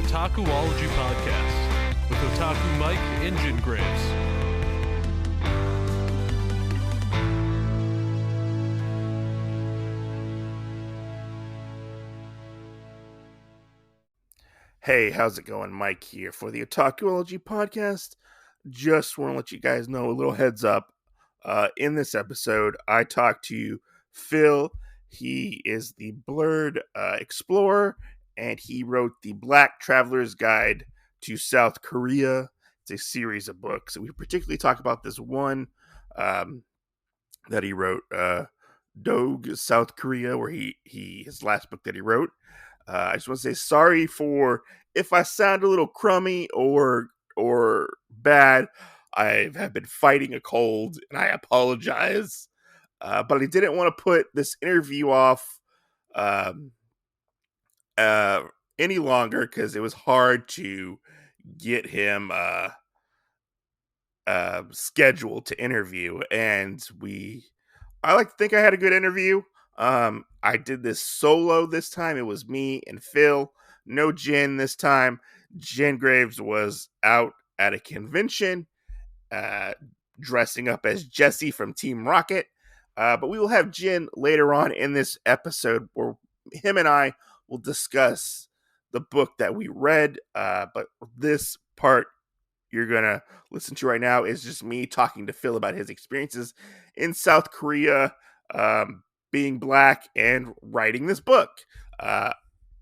Otakuology Podcast with Otaku Mike Incheon Graves. Hey, how's it going? Mike here for the Otakuology Podcast. Just want to let you guys know a little heads up. In this episode, I talked to Phil. He is the Blerd Explorer, and he wrote the Black Traveler's Guide to South Korea. It's a series of books. We particularly talk about this one that he wrote, Daegu, South Korea, where his last book that he wrote. I just want to say sorry for if I sound a little crummy or bad. I have been fighting a cold, and I apologize. But I didn't want to put this interview off um, any longer because it was hard to get him scheduled to interview, and I like to think I had a good interview. I did this solo this time. It was me and Phil. No Jen this time. Jen Graves was out at a convention, uh, dressing up as Jesse from Team Rocket. But we will have Jen later on in this episode where him and I will discuss the book that we read. But this part you're going to listen to right now is just me talking to Phil about his experiences in South Korea, being black, and writing this book.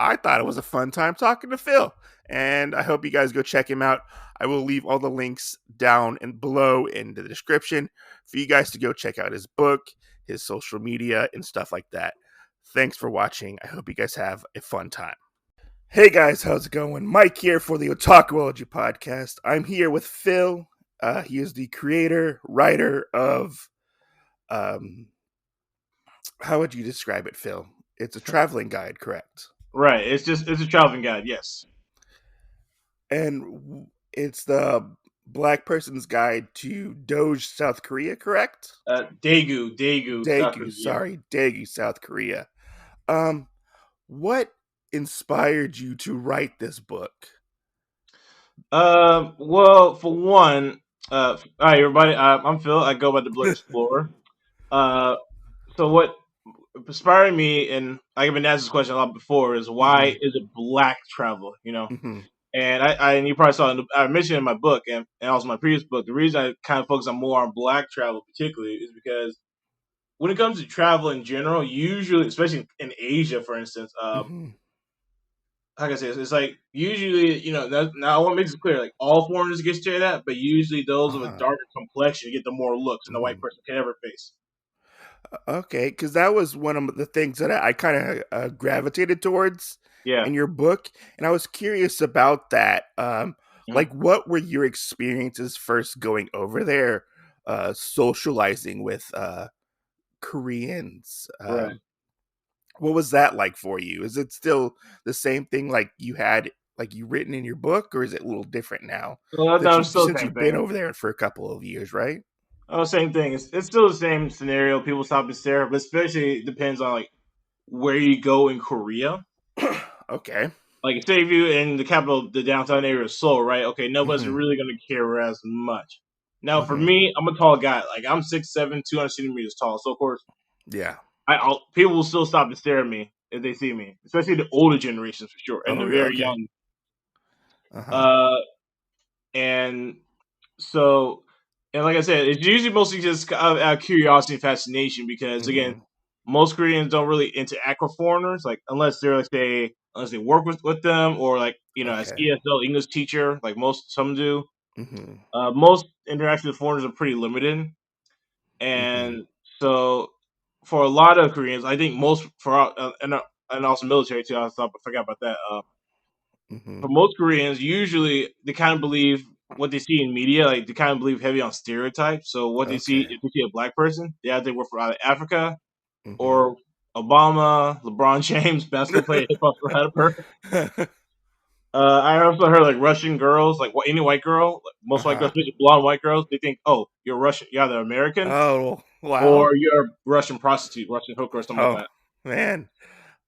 I thought it was a fun time talking to Phil, and I hope you guys go check him out. I will leave all the links down and below in the description for you guys to go check out his book, his social media, and stuff like that. Thanks for watching. I hope you guys have a fun time. Hey guys, how's it going? Mike here for the Otakuology Podcast. I'm here with Phil. He is the creator, writer of, how would you describe it, Phil? It's a traveling guide, correct? Right. It's a traveling guide. Yes. And it's the Black Person's Guide to Doge, South Korea, correct? Daegu, South Daegu, Korea. sorry, Daegu, South Korea. What inspired you to write this book? Well, for one, hi everybody. I'm Phil. I go by the Blerd Explorer. So what inspired me, and I've been asked this question a lot before, is why is it black travel? Mm-hmm. And and you probably saw I mentioned in my book and also my previous book. The reason I kind of focus on more on black travel, particularly, is because when it comes to travel in general, usually, especially in Asia, for instance, how can I say this? It's like usually, now I want to make this clear, like all foreigners get stared at, but usually those with a darker complexion get the more looks than the white person can ever face. Okay, because that was one of the things that I kind of gravitated towards in your book, and I was curious about that. Like, what were your experiences first going over there, socializing with Koreans? Right. What was that like for you? Is it still the same thing like you had, like you written in your book, or is it a little different now Well, that it's still the since same you've been thing. over there for a couple of years, right? Oh, same thing. It's still the same scenario. People stop and stare, but especially it depends on like where you go in Korea. Okay. Like, say if you in the capital, the downtown area of Seoul, right? Okay, nobody's Mhm. really gonna care as much. Now, for Mhm. me, I'm a tall guy. Like, I'm 6'7", 200 centimeters tall. So of course, Yeah. people will still stop and stare at me if they see me, especially the older generations for sure, and Oh, the really? very Okay. young. Uh-huh. Uh, and so, and like I said, it's usually mostly just out of curiosity and fascination because again, Mhm. most Koreans don't really interact with foreigners, like unless they work with them or like as Okay. ESL English teacher, like some do. Mhm. Most interactions with foreigners are pretty limited, Mhm. and so for a lot of Koreans, I think most and also military too. I forgot about that. For Mhm. most Koreans, usually they kind of believe what they see in media, like they kind of believe heavy on stereotypes. So what they see, Okay. if they see a black person, they either were from either Africa Mhm. or Obama, LeBron James, basketball player, hip hop rapper. I also heard like Russian girls, like any white girl, like most white girls, Uh-huh. especially blonde white girls, they think, oh, you're Russian, you're either American Oh, wow. or you're a Russian prostitute, Russian hooker, or something like Oh, that.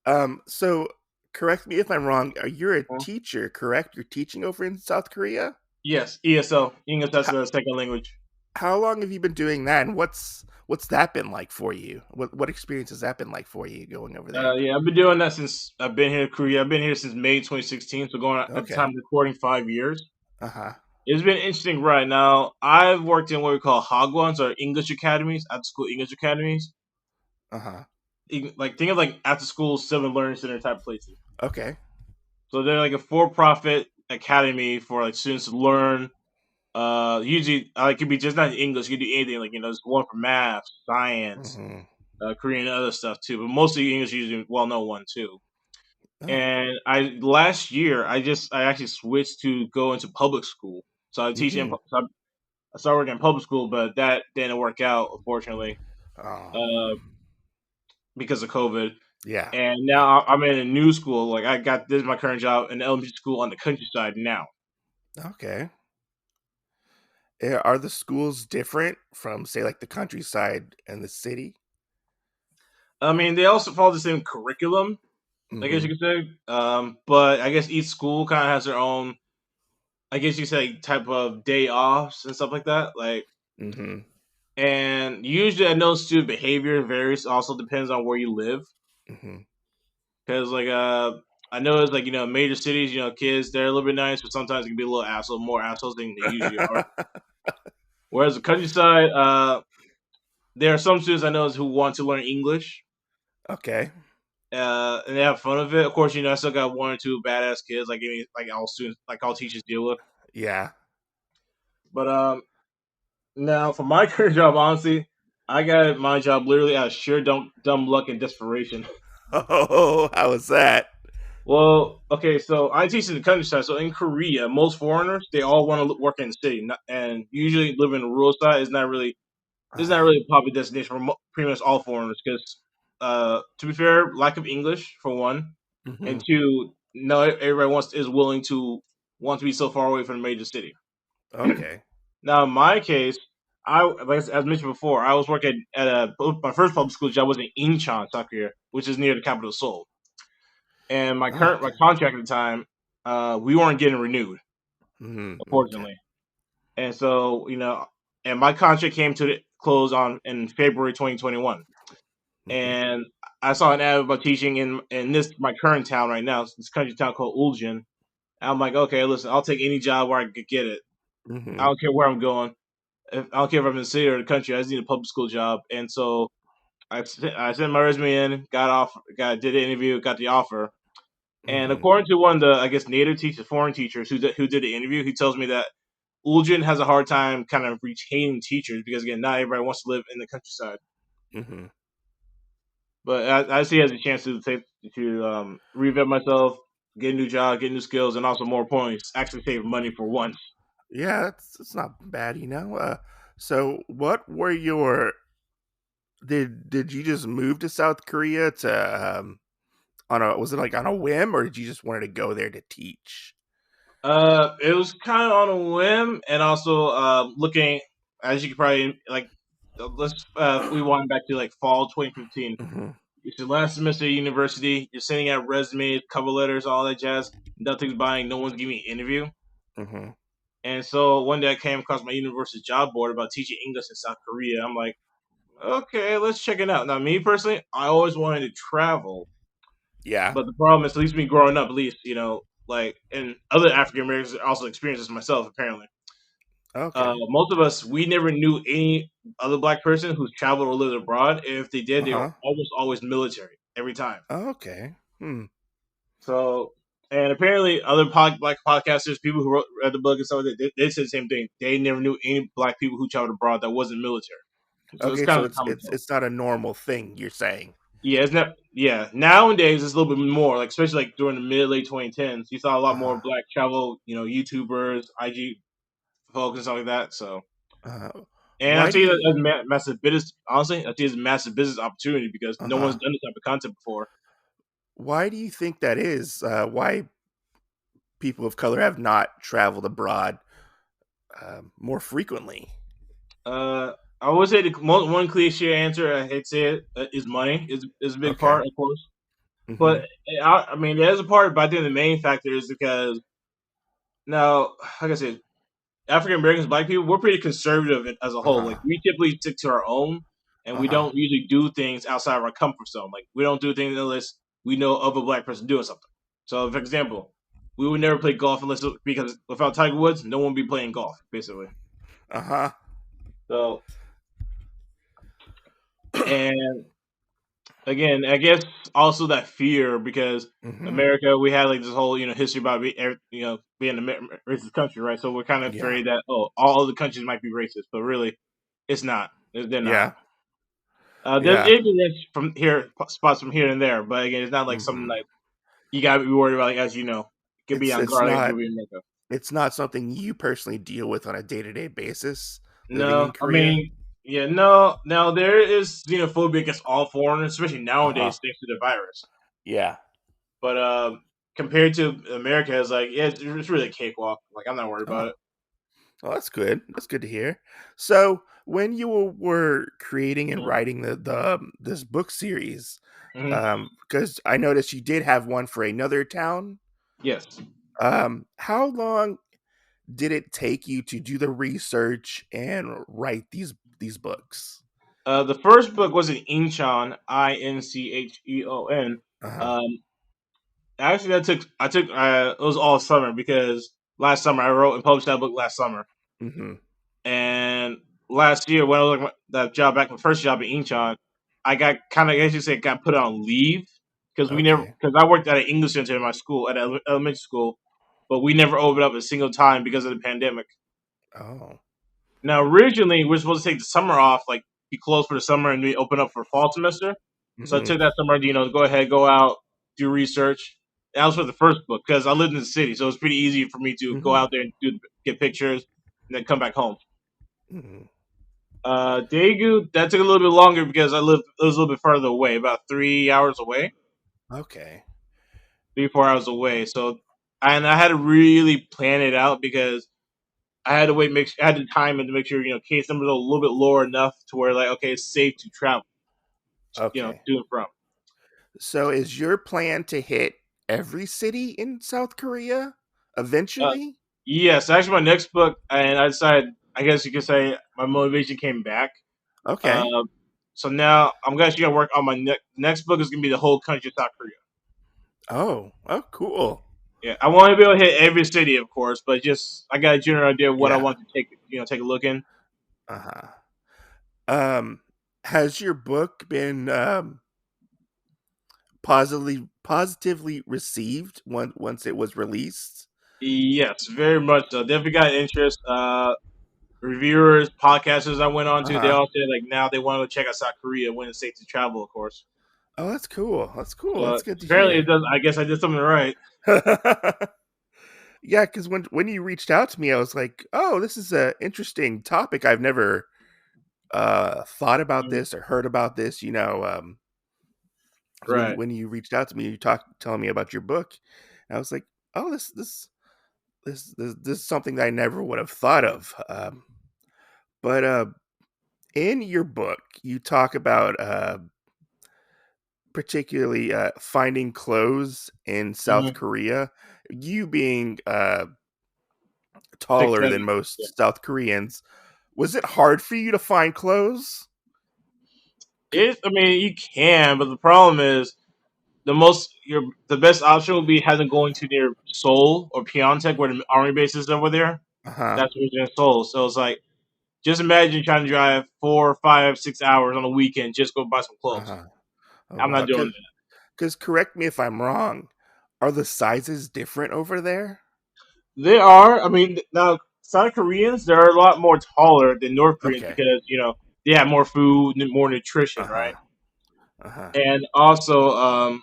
man. So correct me if I'm wrong. You're a Huh? teacher, correct? You're teaching over in South Korea. Yes, ESL, English as How, a second language. how long have you been doing that, and what's that been like for you? What experience has that been like for you going over there? Yeah, I've been doing that since I've been here in Korea. I've been here since May 2016, so going at the time Okay. of recording 5 years. Uh huh. It's been interesting right now. I've worked in what we call Hagwons or English academies, after school English academies. Uh huh. Like think of like after school civil learning center type places. Okay. So they're like a for profit academy for like students to learn. Usually it could be just not English. You can do anything. Like there's one for math, science, Mm-hmm. Korean, and other stuff too. But mostly English, usually well known one too. Oh. And I last year I actually switched to go into public school. So I teach in Mm-hmm. so I started working in public school, but that didn't work out unfortunately Oh. uh, because of COVID. Yeah. And now I'm in a new school. Like I got this is my current job in elementary school on the countryside now. Okay. Are the schools different from, say, like the countryside and the city? I mean, they also follow the same curriculum, I guess Mm-hmm. you could say. But I guess each school kind of has their own, I guess you could say, type of day offs and stuff like that. Like, Mm-hmm. and usually I know student behavior varies. Also depends on where you live. Mm-hmm. Because like I know it's like major cities, kids they're a little bit nice, but sometimes it can be a little asshole, more assholes than they usually are. Whereas the countryside, there are some students I know who want to learn English, Okay. and they have fun with it. Of course, I still got one or two badass kids, like all students, like all teachers deal with. Yeah. But now for my current job, honestly, I got my job literally out of sheer dumb luck and desperation. Oh, how was that? Well, okay, so I teach in the countryside. So in Korea, most foreigners they all want to work in the city, and usually living in the rural side is not Uh, really a popular destination for pretty much all foreigners. Because to be fair, lack of English for one, mm-hmm. and two, no everybody wants is willing to want to be so far away from the major city. Okay. Now, in my case, as mentioned before, I was working at my first public school job was in Incheon, South Korea, which is near the capital of Seoul. And my Okay. contract at the time, we weren't getting renewed, Mm-hmm. Okay. unfortunately. And so, and my contract came to the close on in February 2021. Mm-hmm. And I saw an ad about teaching in this my current town right now, this country town called Uljan. I'm like, okay, listen, I'll take any job where I could get it. I Mm-hmm. don't care where I'm going. I don't care if I'm in the city or the country. I just need a public school job. And so I sent my resume in, did the interview, got the offer. And Mm-hmm. according to one of the, I guess, native teachers, foreign teachers who did the interview, he tells me that Uljan has a hard time kind of retaining teachers because, again, not everybody wants to live in the countryside. Mm-hmm. But I see it as a chance to revamp myself, get a new job, get new skills, and also, more importantly, actually save money for once. Yeah, that's not bad, you know. So what were your did you just move to South Korea to on a was it like on a whim, or did you just wanted to go there to teach? It was kind of on a whim, and also looking, as you could probably like. Let's we wind back to like fall 2015. Mm-hmm. It's your last semester of university. You're sending out resumes, cover letters, all that jazz. Nothing's buying. No one's giving an interview. Mm-hmm. And so one day I came across my university job board about teaching English in South Korea. I'm like, okay, let's check it out. Now, me personally, I always wanted to travel, Yeah. but the problem is, at least me growing up, at least like, and other African Americans also experienced this myself. Apparently, Okay. most of us we never knew any other black person who's traveled or lived abroad. If they did, they were Uh-huh. almost always military every time. Okay. Hmm. So, and apparently, other black podcasters, people who read the book and stuff, they said the same thing. They never knew any black people who traveled abroad that wasn't military. So it's Okay, kind so of a it's common it's trope. it's not a normal thing you're saying. Yeah, it's not. Yeah, nowadays it's a little bit more. Like especially like during the mid late 2010s, you saw a lot more Uh-huh. black travel, YouTubers, IG folks, and stuff like that. So, Uh, and I why do see that you as massive business. Honestly, I see it as a massive business opportunity because no one's uh-huh. done this type of content before. Why do you think that is? Why people of color have not traveled abroad more frequently? I would say one cliche answer, I hate to say it, is money is a big Okay. part, of course. But Hmm. I mean, there's a part, but I think the main factor is because now, like I said, African Americans, Black people, we're pretty conservative as a whole. Like Uh-huh. we typically stick to our own, and we Uh-huh. don't usually do things outside of our comfort zone. Like we don't do things unless we know of a Black person doing something. So, for example, we would never play golf because without Tiger Woods, no one would be playing golf, basically. Uh-huh. So, and again, I guess also that fear because Hmm. America, we had like this whole history about being a racist country, right? So we're kind of Yeah. afraid that all other countries might be racist, but really, it's not. They're not. Yeah. There's Yeah. ignorance from here, spots from here and there, but again, it's not like something Hmm. like you gotta be worried about. Like as you know, it could be It's on it's guard like it not could be in America. it's not something you personally deal with on a day-to-day basis living No, in I Korea. mean, yeah, no. Now there is xenophobia against all foreigners, especially Uh-huh. nowadays, thanks to the virus. Yeah. But compared to America, it's like it's really a cakewalk. Like I'm not worried about Oh. it. Well, that's good. That's good to hear. So, when you were creating and Mhm. writing this book series, Mhm. because I noticed you did have one for another town. Yes. How long did it take you to do the research and write these books? The first book was in Incheon, Incheon. Uh huh. Um, actually, I took it was all summer because last summer I wrote and published that book last summer, Mm-hmm. and last year when I was like that job back my first job in Incheon, I got kind of as you say got put on leave Okay. because I worked at an English center in my school at elementary school, but we never opened up a single time because of the pandemic. Oh. Now, originally, we are supposed to take the summer off, like be closed for the summer, and we open up for fall semester. So I Mm-hmm. took that summer, go ahead, go out, do research. That was for the first book because I lived in the city, so it was pretty easy for me to go Mm-hmm. out there and get pictures, and then come back home. Mm-hmm. Daegu that took a little bit longer because it was a little bit further away, about 3 hours away, Okay. 3 4 hours away. So, and I had to really plan it out because I had to I had to time it to make sure case numbers are a little bit lower enough to where like okay, it's safe to travel. Okay. To and from. So, is your plan to hit every city in South Korea Uh, eventually? yes, actually, my next book, and I decided, I guess you could say, my motivation came back. Okay. Um, so now I'm actually gonna work on my next book is gonna be the whole country of South Korea. Oh. Oh, cool. Yeah, I want to be able to hit every city, of course, but just I got a general idea of what I Yeah. want to take a look in. Uh-huh. Um, has your book been positively received once it was released? Yes, very much so. Definitely got interest. Reviewers, podcasters I went on to, they Uh-huh. all said like now they want to check out South Korea when it's safe to travel, of course. Oh, that's cool. That's cool. So That's good to apparently it hear. does. I guess I did something right. Yeah, because when you reached out to me, I was like, "Oh, this is a interesting topic. I've never thought about Mhm. this or heard about this." 'Cause Right. when you reached out to me, you talked telling me about your book, and I was like, "Oh, this is something that I never would have thought of." But in your book, you talk about particularly finding clothes in South Mhm. Korea. You being 6 taller 7. than Yeah. most South Koreans, was it hard for you to find clothes? C- I mean, you can, but the problem is the best option would be having going to near Seoul or Pyeongtaek, where the army base is over there. Uh-huh. That's where it's in Seoul. So it's like, just imagine trying to drive 4, 5, 6 hours on a weekend just go buy some clothes. Uh-huh. Oh I'm wow. not doing Because correct me if I'm wrong. Are the sizes different over there? that. They are. I mean, now South Koreans they're a lot more taller than North Koreans Okay. because they have more food, more nutrition, right? Uh-huh. Uh-huh. And also,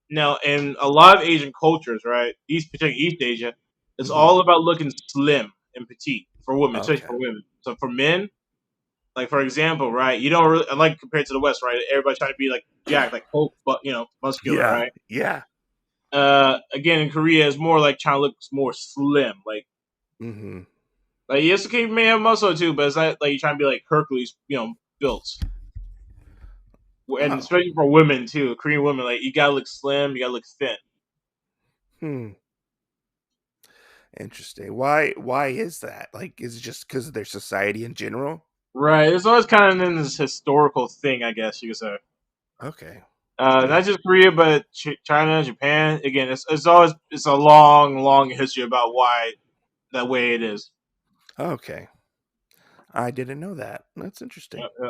now, in a lot of Asian cultures, right, particularly East Asia, it's Hmm. all about looking slim and petite for women, especially Okay. for women. So for men, like for example, right, you don't really like compared to the West, right? Everybody's trying to be like Jack, like Hulk, but muscular, Yeah. right? Yeah. Again, in Korea, it's more like trying to look more slim, Hmm. like yes, okay, may have muscle too, but it's not like you're trying to be like Hercules, built. and Oh, especially for women too. Korean women, like you gotta look slim, you gotta look thin. hmm, interesting. Why is that? Like, is it just because of their society in general? Right. It's always kind of in this historical thing, I guess you could say. Okay, Not yeah, just Korea, but China, Japan. Again, it's always it's a long history about why that way it is. okay. I didn't know that. That's interesting. Yeah.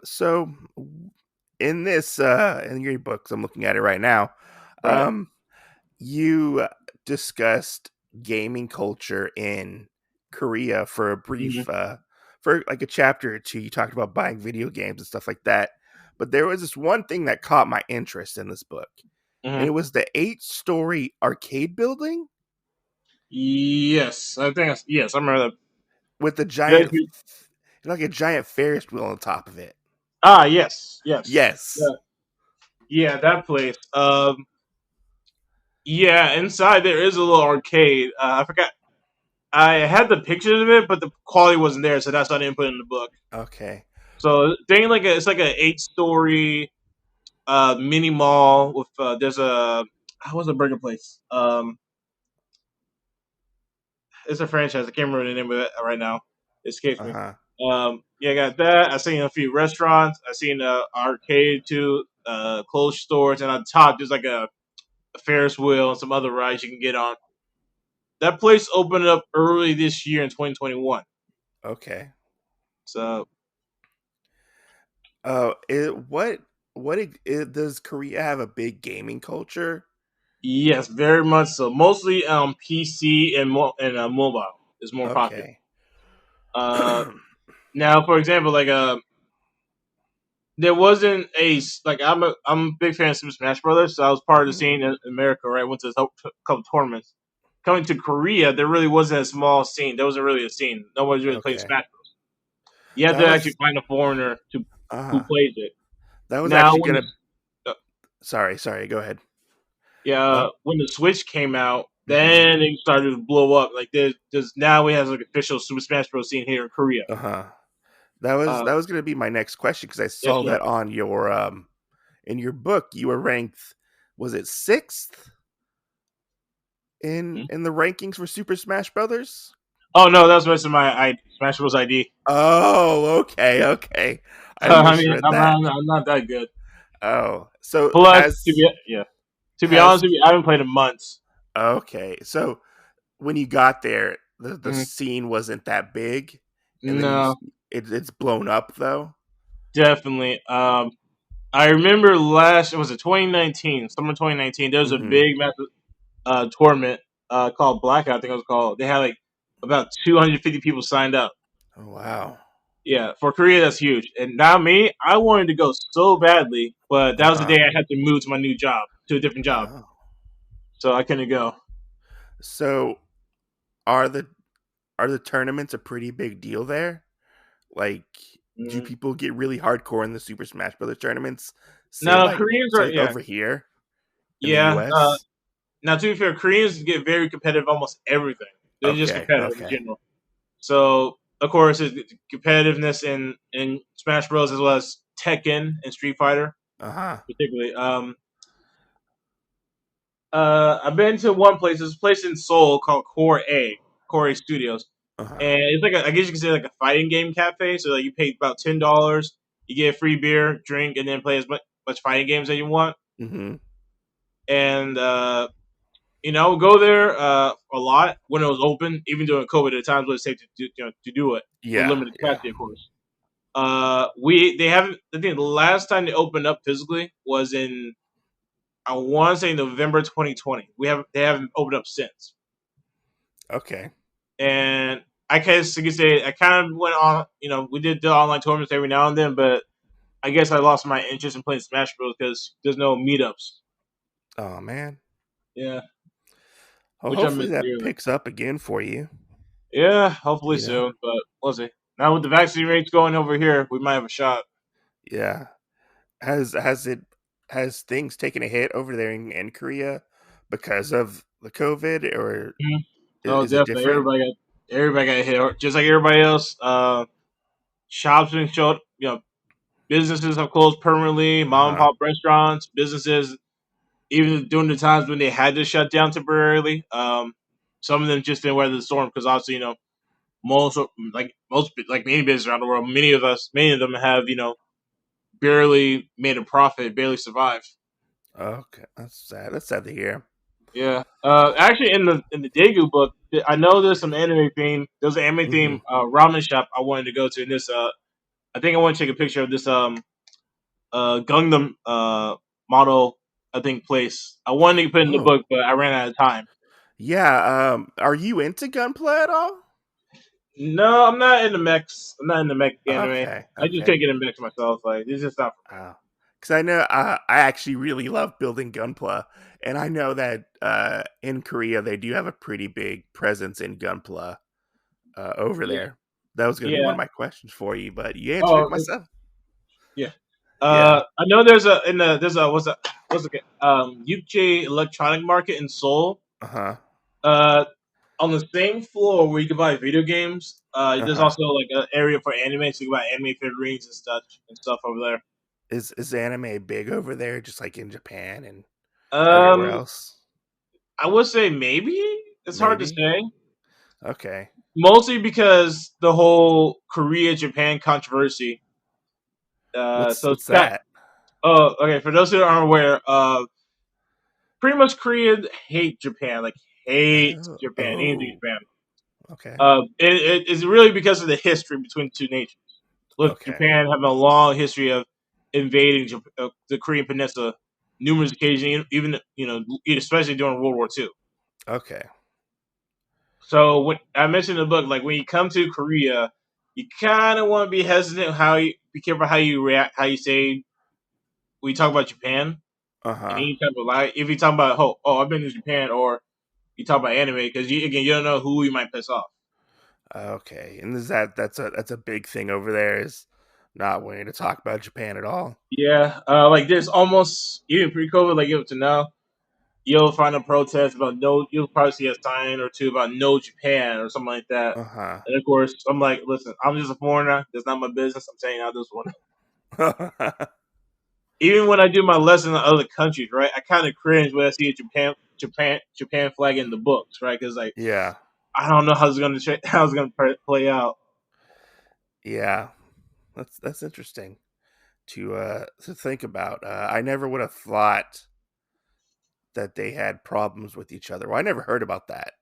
So in this in your books, I'm looking at it right now. Right. Um, you discussed gaming culture in Korea for a Hmm. brief for like a chapter or two. You talked about buying video games and stuff like that. But there was this one thing that caught my interest in this book, and it Hmm. was the 8-story arcade building Yes, I think. Yes, I remember that. with the Yes, giant, like a giant Ferris wheel on top of it. yes. Yes. Yeah, that place. Yeah, inside there is a little arcade. I forgot. I had the pictures of it, but the quality wasn't there, so that's why I didn't put it in the book. Okay. So thing like it's like an 8-story mini mall with there's a what's the burger place? It's a franchise. I can't remember the name of it right now. It escapes Uh me. huh. Yeah, I got that. I seen a few restaurants. I seen a arcade too, clothes stores, and on top there's like a Ferris wheel and some other rides you can get on. That place opened up early this year in 2021. Okay. So Does Korea have a big gaming culture? yes, very much so. Mostly PC and mobile is more popular. Okay. Uh, Now, for example, like there wasn't like I'm a big fan of Super Smash Brothers, so I was part of the Mhm. scene in America, right? Went to a couple tournaments. Coming to Korea, there really wasn't a small scene. There wasn't really a scene. Nobody's really playing Okay. Smash Bros. You had That to actually was find a foreigner to who uh plays it. that was Now, actually when gonna the sorry, go ahead. yeah, Uh when the Switch came out, mhm. then it started to blow up. Like there's now we have like official Super Smash Bros. Scene here in Korea. Uh-huh. That was gonna be my next question because I Yes, saw sir. that on your in your book you were ranked, was it 6th Hmm? in the rankings for Super Smash Brothers? Oh no, that's missing my Smash Bros. ID. Oh, okay, okay. I I mean, misread that. I'm not that good. Oh, so Plus, has to be has honest with you, I haven't played in months. okay. So when you got there, the Mhm. scene wasn't that big, and then No, it's blown up though. definitely. I remember last it was a 2019, summer 2019. There was a Hmm. big massive tournament called Blackout. I think it was called. They had like about 250 people signed up. Oh wow. Yeah, for Korea, that's huge. And now me, I wanted to go so badly, but that was the Uh-huh. day I had to move to my new job, to a different job, Oh. so I couldn't go. So are the tournaments a pretty big deal there? Like, do Mm. people get really hardcore in the Super Smash Brothers tournaments? Now Koreans Say are like yeah, over here in the yeah. US? Now to be fair, Koreans get very competitive almost everything. They're just Okay, competitive in okay. general. So of course, it's competitiveness in Smash Bros as well as Tekken and Street Fighter, Uh-huh. particularly. I've been to one place. There's a place in Seoul called Core A Studios, Uh-huh. and it's like I guess you could say like a fighting game cafe. So like you pay about $10, you get free beer, drink, and then play as much fighting games that you want. Mhm. And I would go there a lot when it was open, even during COVID. At times, when it's safe to do it with Yeah, limited yeah. capacity, of course. They haven't. I think the last time they opened up physically was in I want to say November 2020. They haven't opened up since. Okay. And I guess you could say I kind of went on. We did the online tournaments every now and then, but I guess I lost my interest in playing Smash Bros because there's no meetups. Oh man. Yeah, Well, which I hopefully miss that dearly. picks up again for you, Yeah, hopefully you know? soon, but we'll see. Now with the vaccine rates going over here, we might have a shot. Yeah. Has things taken a hit over there in Korea because of the COVID, or Mhm. Oh, is it definitely. different? Everybody got hit, just like everybody else. Shops been businesses have closed permanently. Uh Mom and huh. pop restaurants, businesses, even during the times when they had to shut down temporarily. Some of them just didn't weather the storm because obviously, most many businesses around the world, many of them have barely made a profit, barely survived. Okay, that's sad. That's sad to hear. Yeah. Actually, in the Daegu book, I know there's some anime theme. There's an anime Hmm. theme ramen shop I wanted to go to. In this, I think I want to take a picture of this Gundam model. I think place. I wanted to put it in the Oh, book, but I ran out of time. yeah. Are you into gunplay at all? No, I'm not in the mechs. I'm not in the mech anime. Okay, I just okay. can't get in mechs myself. Like it's just not for me. Because I know I actually really love building gunpla, and I know that in Korea they do have a pretty big presence in gunpla over Yeah. there. That was going to be one Yeah. of my questions for you, but you answered it Oh, myself. yeah. Yeah. I know there's a in the there's a what's it UK electronic market in Seoul. Uh huh. Uh, on the same floor where you can buy video games, Uh there's huh. also like an area for anime, so you can buy anime figurines and stuff over there. Is anime big over there, just like in Japan and everywhere Um, else? I would say maybe it's hard to Maybe. say. Okay. Mostly because the whole Korea Japan controversy. So it's What's got. that? Oh, okay. For those who aren't aware, pretty much Koreans hate Japan, like hate Oh. Japan, hate Oh. Japan. Okay. It's really because of the history between the two nations. With Okay. Japan having a long history of invading the Korean Peninsula numerous occasions, even especially during World War II. Okay. So when I mentioned in the book, like when you come to Korea, you kind of want to be hesitant be careful how you react, how you say when you talk about Japan Uh in huh. any type of light. If you talk about I've been to Japan, or you talk about anime, because you don't know who you might piss off. Okay. And is that's a big thing over there, is not wanting to talk about Japan at all? Yeah, like there's almost even pre-COVID, like up to now, you'll find a protest about no. You'll probably see a sign or two about no Japan or something like that. Uh huh. And of course, I'm like, listen, I'm just a foreigner. That's not my business. I'm saying out this one. Even when I do my lesson in other countries, right? I kind of cringe when I see a Japan flag in the books, right? Because like Yeah. I don't know how it's gonna play out. Yeah. That's interesting to think about. I never would have thought that they had problems with each other. Well, I never heard about that.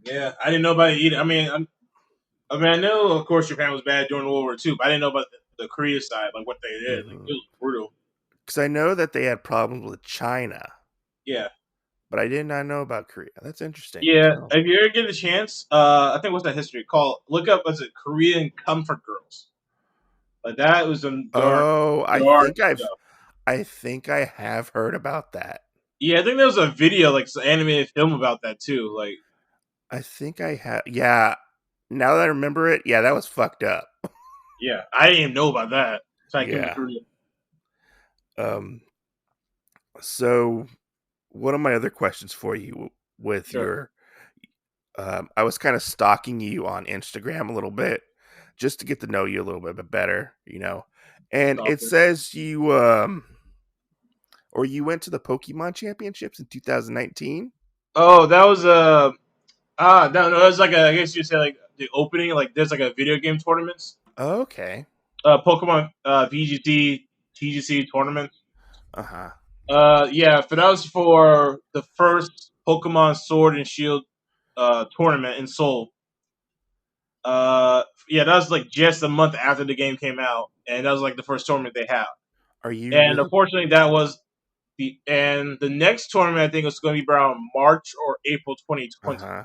Yeah, I didn't know about it either. I know, of course, Japan was bad during World War II, but I didn't know about the Korea side, like what they did. Like Because it was brutal. I know that they had problems with China, Yeah, but I did not know about Korea. That's interesting. yeah. So, If you ever get a chance, I think what's that history called? Look up what's it Korean Comfort Girls. Like that was some oh, dark stuff. I think I have heard about that. Yeah, I think there was a video, like some animated film about that too. Like, I think I have. Yeah. Now that I remember it, yeah, that was fucked up. yeah, I didn't even know about that. So I came to Yeah. Korea. Um. So, one of my other questions for you with Sure. your I was kind of stalking you on Instagram a little bit just to get to know you a little bit better, you know. And it Stalker. says you went to the Pokemon Championships in 2019. Oh, that was no, it was like I guess you say like the opening. Like there's like a video game tournaments. Okay. Pokemon VGC TGC tournament. Uh-huh. Yeah, but that was for the first Pokemon Sword and Shield tournament in Seoul. Yeah, that was like just a month after the game came out, and that was like the first tournament they had. Are you And really unfortunately, that was the next tournament. I think was going to be around March or April 2020. Uh-huh.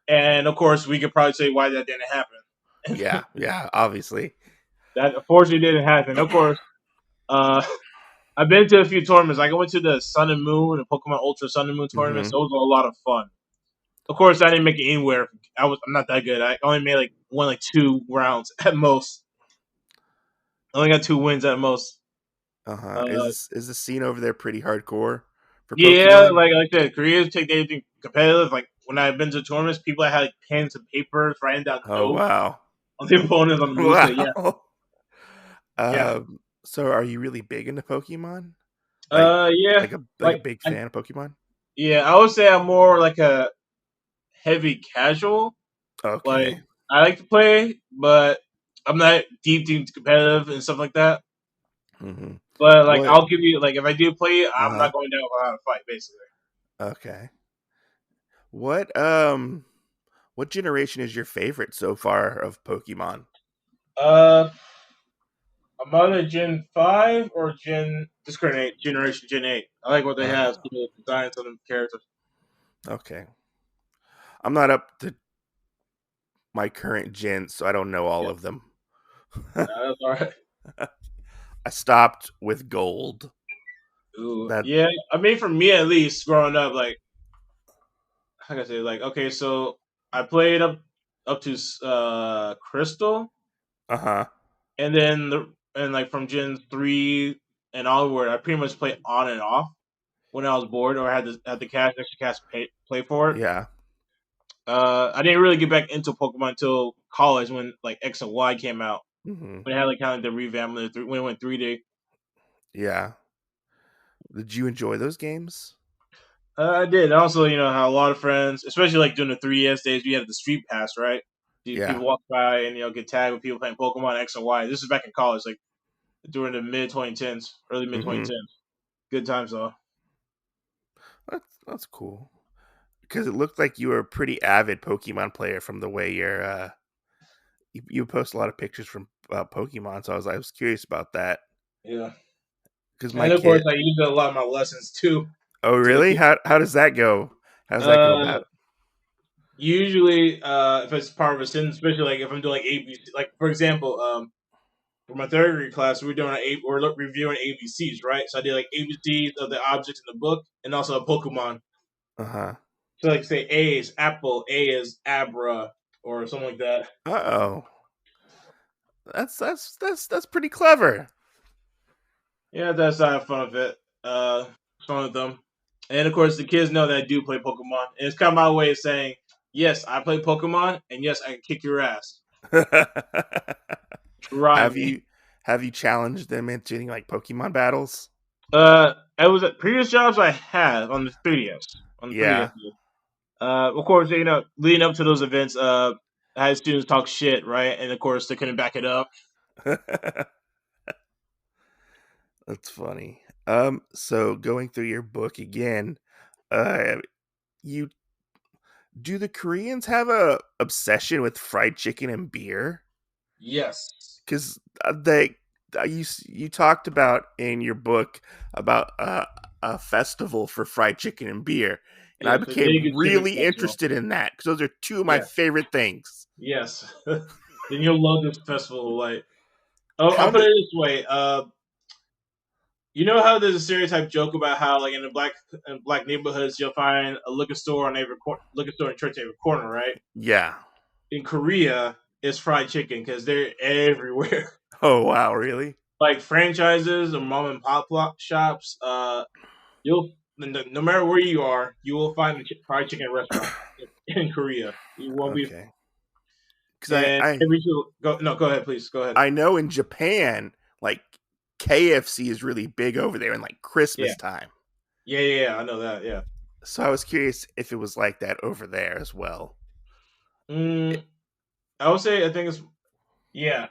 And of course, we could probably say why that didn't happen. Yeah, yeah, obviously. That unfortunately didn't happen. Of course, uh, I've been to a few tournaments. Like I went to the Sun and Moon and Pokemon Ultra Sun and Moon tournaments. Mhm. Those were a lot of fun. Of course, I didn't make it anywhere. I'm not that good. I only made like like 2 rounds at most. I only got 2 wins at most. Uh-huh. Uh, Is the scene over there pretty hardcore for yeah, Pokemon? like I said, Koreans take anything competitive. Like when I've been to tournaments, people had like pens and papers writing down Oh, notes wow. on the opponents on the move. So yeah, Wow. Yeah. So are you really big into Pokemon? Like Yeah. like a big I, fan of Pokemon? yeah, I would say I'm more like a heavy casual. Like Okay. I like to play, but I'm not deep competitive and stuff like that. Hmm. But like What? I'll give you like if I do play it, I'm Uh-huh. not going down without a fight, basically. Okay. What what generation is your favorite so far of Pokemon? Uh, I'm either Gen 5 or Gen discriminate generation Gen 8. I like what they have, Uh, the designs of the characters. okay. I'm not up to my current gen, so I don't know all Yeah, of them. that's all right. I stopped with gold. Ooh, That yeah. I mean, for me at least, growing up, like how can I say, like okay, so I played up to Crystal, uh-huh. and then and like from Gen 3 and onward, I pretty much played on and off when I was bored or had the cash extra cash play for it. Yeah. I didn't really get back into Pokemon until college when like X and Y came out. Hmm. When it had like kind of the revamp when it went 3D. Yeah. Did you enjoy those games? I did. Also, you know how a lot of friends, especially like during the 3DS days, we had the Street Pass, right? Yeah. People walk by and get tagged with people playing Pokemon X and Y. This is back in college, like during the mid 2010s, early mid Hmm. 2010s. Good times though. That's cool. Because it looked like you were a pretty avid Pokemon player from the way you post a lot of pictures from Pokemon. So I was curious about that Yeah, because my and of course kid. I used it a lot of my lessons too. Oh, To really? How does that go? How does that go uh, about? usually if it's part of a sentence, especially like if I'm doing like ABC, like for example, for my third grade class, we're reviewing ABCs, right? So I did like ABCs of the objects in the book, and also a Pokemon. Uh huh. So like say A is apple, A is abra, or something like that. Oh, that's pretty clever. Yeah, that's I have fun with it. Fun with them, and of course the kids know that I do play Pokemon, and it's kind of my way of saying yes, I play Pokemon, and yes, I can kick your ass. Try have me. you have you challenged them into any like Pokemon battles? I was at previous jobs I had on the 3DS. On the 3DS. Yeah. Of course, leading up to those events, I had students talk shit, right? And of course, they couldn't back it up. That's funny. So going through your book again, uh, you do the Koreans have a obsession with fried chicken and beer? Yes. Because you talked about in your book about a festival for fried chicken and beer, and I Yes. The became Daegu Chicken really Festival. interested in that because those are two of my Yeah. favorite things. Yes. Then you'll love this festival. Like, oh, I'll How put do it this way. You know how there's a stereotype joke about how, like, in black neighborhoods, you'll find a liquor store on liquor store and church on every corner, right? Yeah. In Korea, it's fried chicken because they're everywhere. Oh wow, really? Like franchises or mom and pop shops. You'll no matter where you are, you will find a fried chicken restaurant in Korea. You won't be, Okay. Because and every single go no, go ahead, please go ahead. I know in Japan, like KFC is really big over there in like Yeah, Christmas time. yeah. I know that. Yeah. So I was curious if it was like that over there as well. Mm, I would say I think it's yeah.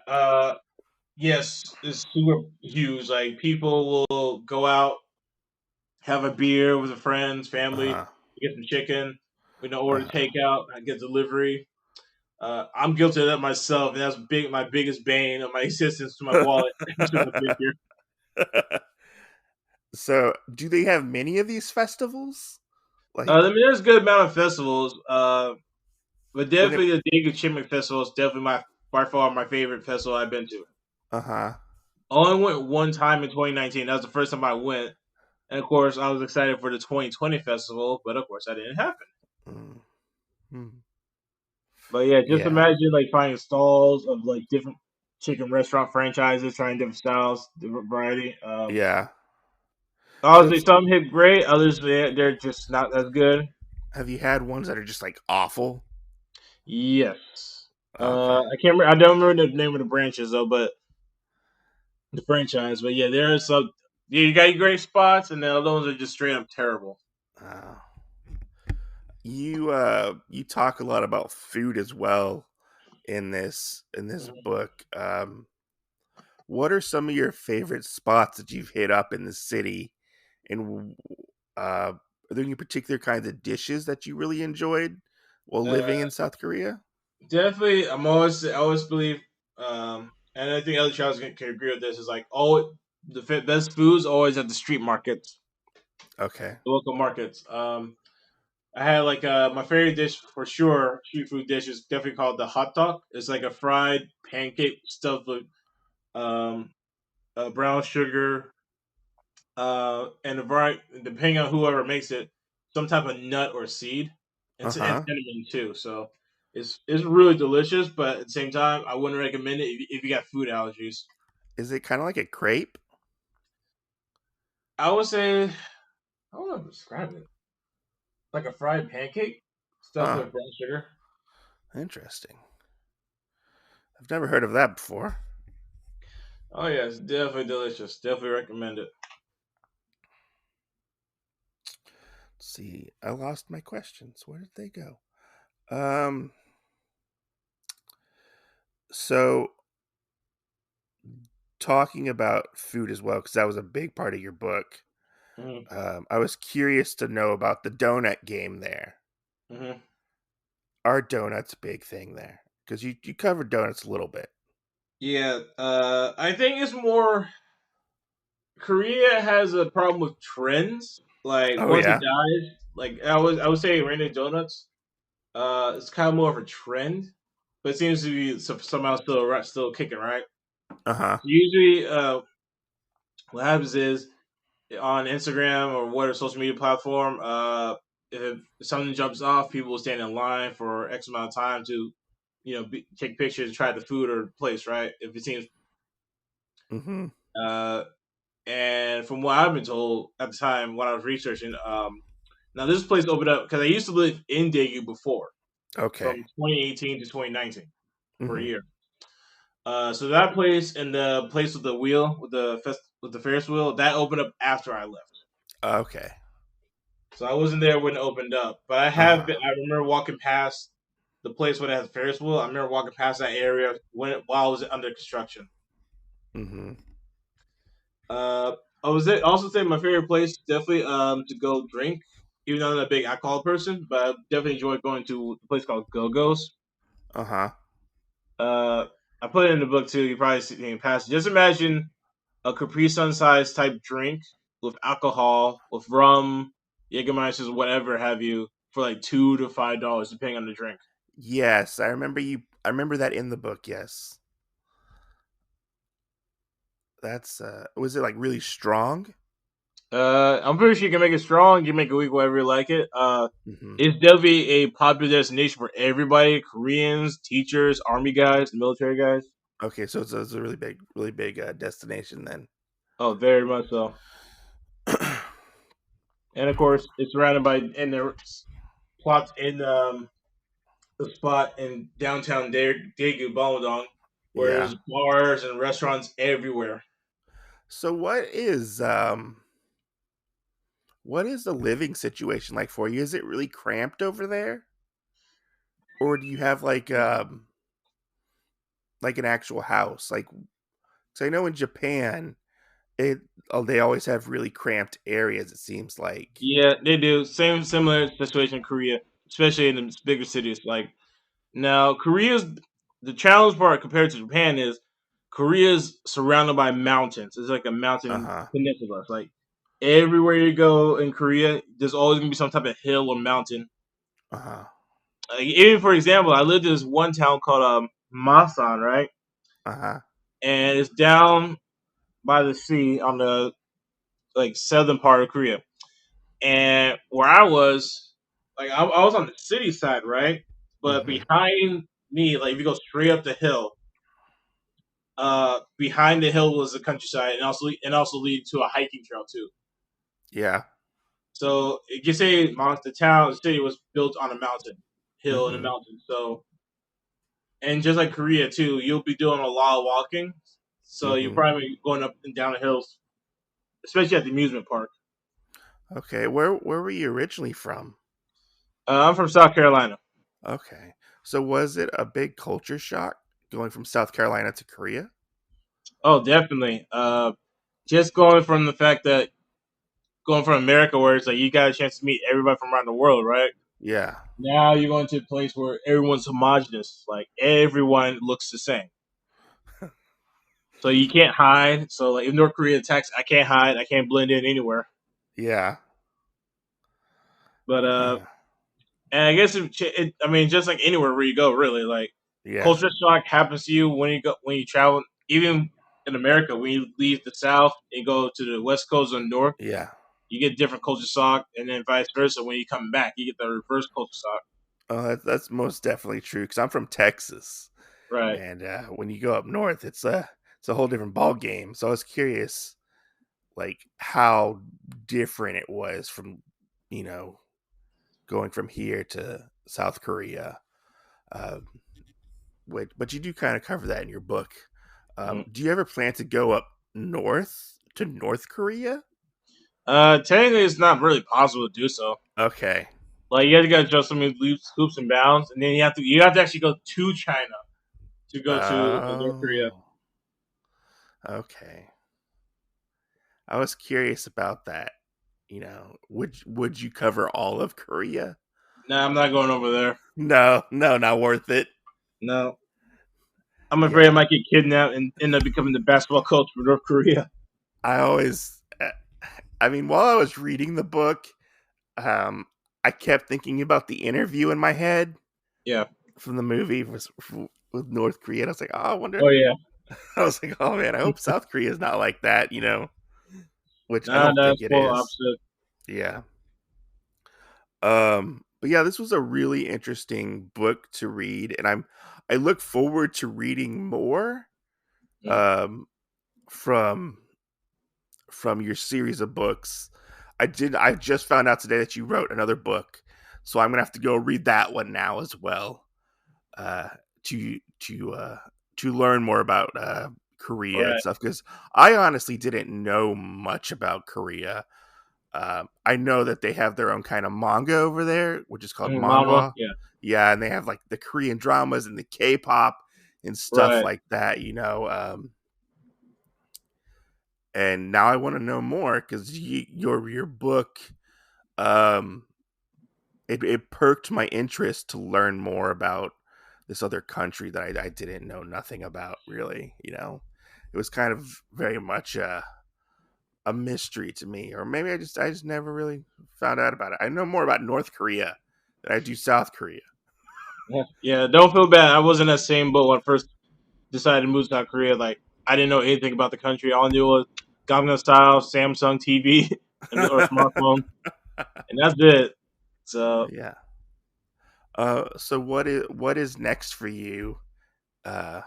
Yes, it's super huge. Like people will go out, have a beer with their friends, family, Uh get some chicken. We know order huh. takeout, I get delivery. I'm guilty of that myself, and that's my biggest bane of my existence to my wallet since I've been here. So, do they have many of these festivals? I Like mean, there's a good amount of festivals, but when it? definitely the Daegu Chicken Festival is definitely my by far my favorite festival I've been to. Uh huh. I only went one time in 2019. That was the first time I went, and of course, I was excited for the 2020 festival, but of course, that didn't happen. Mm-hmm. But yeah, just Yeah. imagine like finding stalls of like different chicken restaurant franchises, trying different styles, different variety. Yeah. So Honestly, it's. some hit great, others they're just not as good. Have you had ones that are just like awful? Yes. Okay. I can't. I don't remember the name of the branches though, but the franchise. But yeah, there are some. Yeah, you got your great spots, and then other ones are just straight up terrible. Uh, you talk a lot about food as well in this Mhm. book. What are some of your favorite spots that you've hit up in the city, and are there any particular kinds of dishes that you really enjoyed while living Uh, in South Korea? Definitely, I always believe, and I think other travelers can agree with this. Is like all best foods always at the street markets, Okay. the local markets. I had like my favorite dish for sure, street food dish is definitely called the hot dog. It's like a fried pancake stuffed with um, brown sugar, and a variety depending on whoever makes it, some type of nut or seed, and Uh-huh. cinnamon too. So it's really delicious, but at the same time, I wouldn't recommend it if you got food allergies. Is it kind of like a crepe? I would say I don't know how to describe it, like a fried pancake stuffed Huh. with brown sugar. Interesting. I've never heard of that before. Oh yeah, it's definitely delicious. Definitely recommend it. Let's see. I lost my questions. Where did they go? Um so talking about food as well, because that was a big part of your book. Hmm. I was curious to know about the donut game there. Hmm. Are donuts a big thing there? Because you covered donuts a little bit. Yeah, I think it's more Korea has a problem with trends. Like Oh once it yeah. dies, like I would say random donuts. It's kind of more of a trend, but it seems to be somehow still kicking, right? Uh-huh. Usually, what happens is on Instagram or whatever social media platform, if something jumps off, people will stand in line for X amount of time to, take pictures, and try the food or place, right? If it seems, Mm-hmm. uh, and from what I've been told at the time when I was researching, now this place opened up because I used to live in Daegu before, from Okay. 2018 to 2019 for a Mm-hmm. year. So that place and the place with the wheel with the Ferris wheel that opened up after I left. Okay. So I wasn't there when it opened up, but Uh-huh. I remember walking past the place where it has the Ferris wheel. I remember walking past that area while it was under construction. Mm-hmm. Uh, I was also say my favorite place definitely to go drink. Even though I'm not a big alcohol person, but I definitely enjoy going to a place called Go Go's. Uh-huh. Uh, I put it in the book too. You probably see it past. Just imagine a Capri Sun size type drink with alcohol, with rum, Jägermeisters, whatever have you, for like $2 to $5, depending on the drink. Yes, I remember that in the book, yes. That's was it like really strong? I'm pretty sure you can make it strong. You can make it weak, whatever you like it. Mm-hmm. It's definitely a popular destination for everybody: Koreans, teachers, army guys, military guys. Okay, so it's a really big destination then. Oh, very much so. And of course, it's surrounded by and the plots in the spot in downtown Daegu, Balmadong, where Yeah. there's bars and restaurants everywhere. So what is the living situation like for you? Is it really cramped over there? Or do you have like an actual house? Like, cuz I know in Japan it they always have really cramped areas, it seems like. Yeah, they do. Similar situation in Korea, especially in the bigger cities. Like now, Korea's the challenge part compared to Japan is Korea's surrounded by mountains. It's like a mountain Uh-huh. peninsula. It's like everywhere you go in Korea, there's always gonna be some type of hill or mountain. Uh-huh. Like, even for example, I lived in this one town called Masan, right? Uh-huh. And it's down by the sea on the like southern part of Korea. And where I was, like I was on the city side, right? But Mhm. behind me, like if you go straight up the hill, behind the hill was the countryside, and also lead to a hiking trail too. Yeah. So you can say the town, the city was built on a mountain, hill and a Mhm. mountain. So and just like Korea too, you'll be doing a lot of walking. So you're Mm-hmm. probably going up and down the hills, especially at the amusement park. Okay. Where were you originally from? I'm from South Carolina. Okay. So was it a big culture shock going from South Carolina to Korea? Oh, definitely. Just going from the fact that going from America, where it's like you got a chance to meet everybody from around the world, right? Yeah. Now you're going to a place where everyone's homogenous. Like everyone looks the same. So you can't hide. So like if North Korea attacks, I can't hide. I can't blend in anywhere. Yeah. But Uh, and I guess I mean, just like anywhere where you go, really, like yeah. culture shock happens to you when you travel. Even in America, when you leave the South and go to the West Coast or North, Yeah. you get different culture shock, and then vice versa. When you come back, you get the reverse culture shock. That's most definitely true because I'm from Texas, Right. and when you go up north, it's a whole different ball game. So I was curious, like how different it was from, you know, going from here to South Korea. Uh, but you do kind of cover that in your book. Mm. Do you ever plan to go up north to North Korea? Technically, it's not really possible to do so. Okay. Like you have to go adjust some leaps, hoops, and bounds, and then you have to actually go to China to go to North Korea. Oh, okay. I was curious about that. You know, would you cover all of Korea? Nah, I'm not going over there. No, no, not worth it. No, I'm afraid I Yeah, might get kidnapped and end up becoming the basketball coach for North Korea. I always. I mean, while I was reading the book, um, I kept thinking about the interview in my head Yeah. from the movie with North Korea. And I was like, oh, I wonder. Oh yeah. I was like, oh man, I hope South Korea is not like that. You know, which I Nah, don't think that's it full is. opposite. Yeah. But yeah, this was a really interesting book to read, and I look forward to reading more Mm. um from your series of books. I just found out today that you wrote another book. So I'm gonna have to go read that one now as well. Uh to to uh to learn more about Korea and Right. stuff because I honestly didn't know much about Korea. I know that they have their own kind of manga over there, which is called Mama. manhwa. Yeah. Yeah, and they have like the Korean dramas and the K-pop and stuff Right. like that, you know. And now I want to know more because your book, um, it perked my interest to learn more about this other country that I didn't know nothing about. Really, you know, it was kind of very much a mystery to me, or maybe I just never really found out about it. I know more about North Korea than I do South Korea. Yeah. Yeah. Don't feel bad. I was in that same boat when I first decided to move to South Korea. Like I didn't know anything about the country. All I knew was Gangnam Style, Samsung TV, and or smartphone, and that's it. So Yeah. So what is next for you? Uh,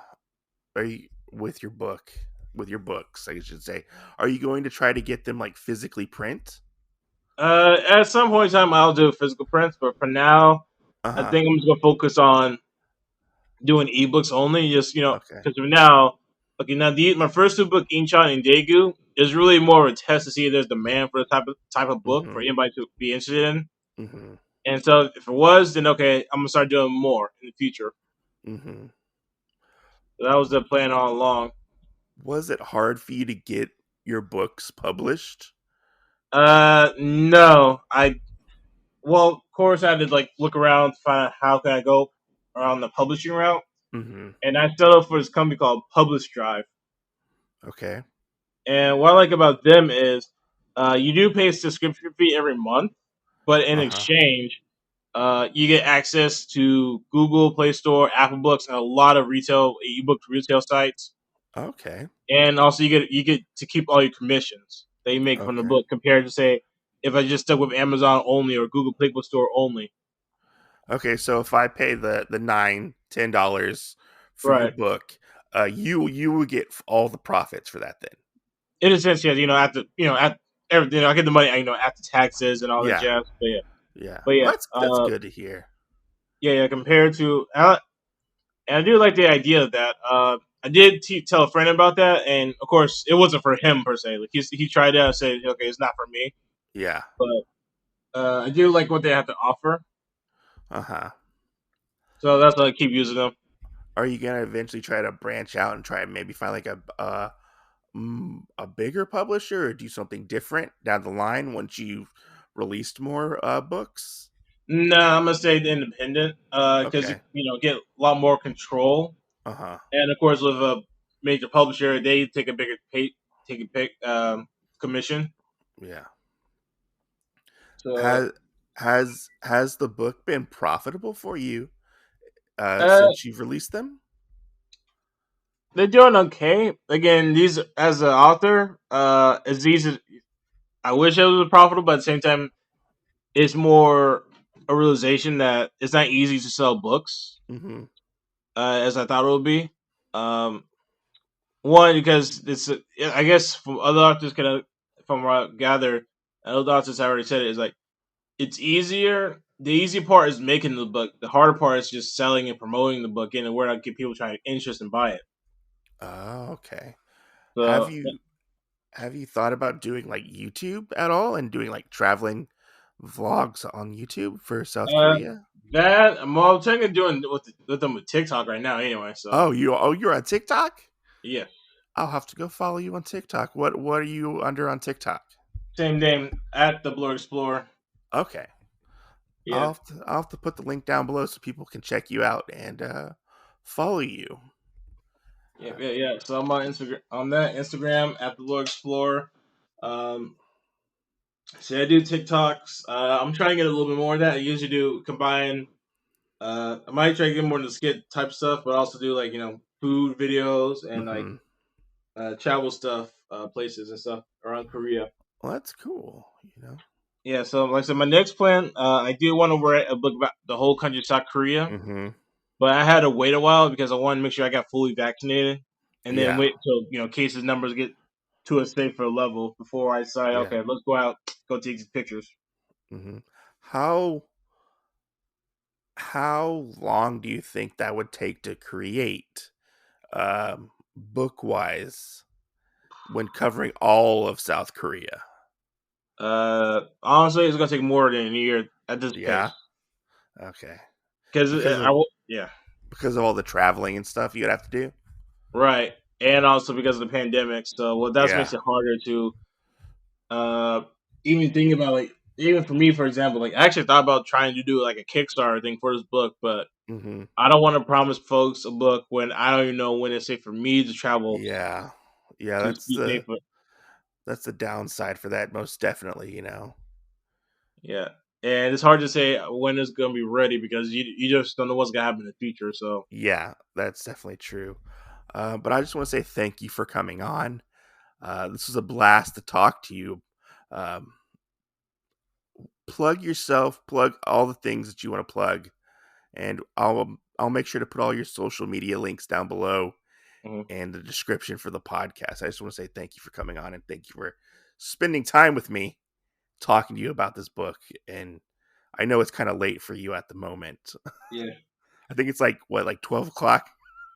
are you with your book, with your books? I should say. Are you going to try to get them like physically print? at some point in time, I'll do physical prints, but for now, Uh I huh. think I'm just gonna focus on doing ebooks only. Just Okay. because for now, okay, now my first two book, Incheon and Daegu, is really more of a test to see if there's demand for the type of book for Mm-hmm. anybody to be interested in. Mm-hmm. And so if it was, then okay, I'm gonna start doing more in the future. Mm-hmm. So that was the plan all along. Was it hard for you to get your books published? No, well, of course, I had to like look around to find out how can I go around the publishing route, Mm-hmm. and I settled for this company called Publish Drive. Okay. And what I like about them is, you do pay a subscription fee every month, but in Uh huh. exchange, you get access to Google Play Store, Apple Books, and a lot of retail ebook retail sites. Okay. And also, you get to keep all your commissions that you make from the Okay. book, compared to say if I just stuck with Amazon only or Google Play Store only. Okay, so if I pay the $9, $10 for your Right. book, you will get all the profits for that then. In a sense, yeah, after at everything, I get the money, after taxes and all that Yeah, jazz. But yeah, yeah. but Well, yeah, that's good to hear. yeah, yeah. Compared to, and I do like the idea of that. I did tell a friend about that, and of course, it wasn't for him per se. Like he tried it out and said, "Okay, it's not for me." Yeah. But I do like what they have to offer, Uh-huh. so that's why I keep using them. Are you gonna eventually try to branch out and try and maybe find like a bigger publisher or do something different down the line once you've released more books? Nah, I'm gonna stay independent because Okay. get a lot more control, Uh-huh. and of course with a major publisher, they take a bigger take a big commission. Yeah. So Has has the book been profitable for you uh, since you've released them? they're doing okay. Again, these as an author, it's easy. I wish it was profitable, but at the same time, it's more a realization that it's not easy to sell books Mm-hmm. as I thought it would be. Um, One because it's I guess from other authors from what I gather, other authors have already said it is like it's easier. The easy part is making the book. The harder part is just selling and promoting the book and where I get people trying to interest and buy it. Oh, okay. Have So you have you thought about doing like YouTube at all and doing like traveling vlogs on YouTube for South uh, Korea? that I'm thinking of doing with them with TikTok right now. Anyway, so You're on TikTok? yeah, I'll have to go follow you on TikTok. What are you under on TikTok? same name at the Blerd Explore. Okay. Yeah. I'll have to put the link down below so people can check you out and follow you. Yeah, yeah, yeah. So I'm on Instagram on that Instagram at the Lord Explorer. Um, so I do TikToks. I'm trying to get a little bit more of that. I usually do combine. I might try to get more into skit type stuff, but also do like food videos and like Mm-hmm. travel stuff, places and stuff around Korea. Well, that's cool. Yeah. So like I said, my next plan, I do want to write a book about the whole country of South Korea. Mm-hmm. But I had to wait a while because I wanted to make sure I got fully vaccinated, and then Yeah. wait till cases numbers get to a safer level before I say, Yeah. okay, let's go out, go take these pictures. Mm-hmm. How how long do you think that would take to create, book wise, when covering all of South Korea? Honestly, it's gonna take more than a year at this pace Yeah. Okay. because Because I of will. Yeah, because of all the traveling and stuff you'd have to do. right, and also because of the pandemic. So what that Yeah. makes it harder to uh even think about like even for me, for example, like I actually thought about trying to do like a Kickstarter thing for this book, but Mm-hmm. I don't want to promise folks a book when I don't even know when it's safe for me to travel Yeah. Yeah. to be safe. That's the downside for that, most definitely. Yeah, and it's hard to say when it's gonna be ready because you just don't know what's gonna happen in the future. So Yeah, that's definitely true. But I just want to say thank you for coming on. This was a blast to talk to you. Um, Plug yourself, plug all the things that you want to plug, and I'll make sure to put all your social media links down below mhm. and the description for the podcast. I just want to say thank you for coming on and thank you for spending time with me talking to you about this book. And I know it's kind of late for you at the moment. Yeah, I think it's like what, like 12 o'clock?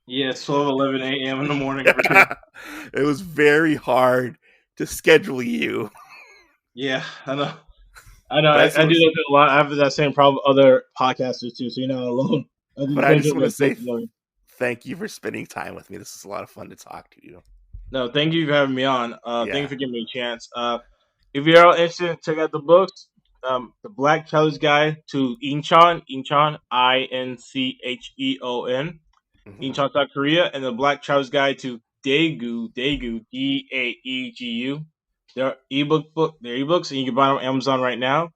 yeah, it's 12:11 a.m. in the morning over here. It was very hard to schedule you, Yeah, I know. I know. but I I just do want to, that a lot. I have that same problem with other podcasters too. So you're not alone. I do but the I same just thing want to with say both of them. thank you for spending time with me. This is a lot of fun to talk to you. No, thank you for having me on. Thank you Yeah. for giving me a chance. If you're all interested, check out the books. The Black Challenge Guide to Incheon, Incheon, Hmm. Incheon, South Korea, and the Black Challenge Guide to Daegu, Daegu. They're ebooks, and you can buy them on Amazon right now.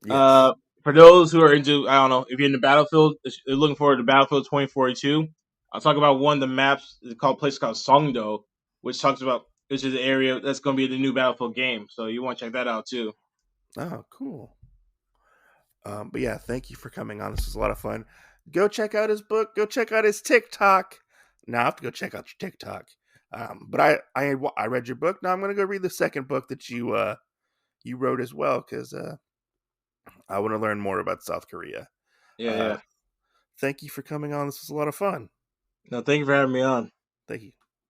Yes. Uh, for those who are into, I don't know, if you're in the Battlefield, they're looking forward to Battlefield 2042. I'll talk about one of the maps. It's called a place called Songdo, which is the area that's going to be the new Battlefield game. So you want to check that out too. Oh, cool. But yeah, thank you for coming on. This was a lot of fun. Go check out his book. Go check out his TikTok. Now I have to go check out your TikTok. But I read your book. Now I'm gonna go read the second book that you wrote as well because I want to learn more about South Korea. Yeah, Uh, yeah. Thank you for coming on. This was a lot of fun. No, thank you for having me on. Thank you.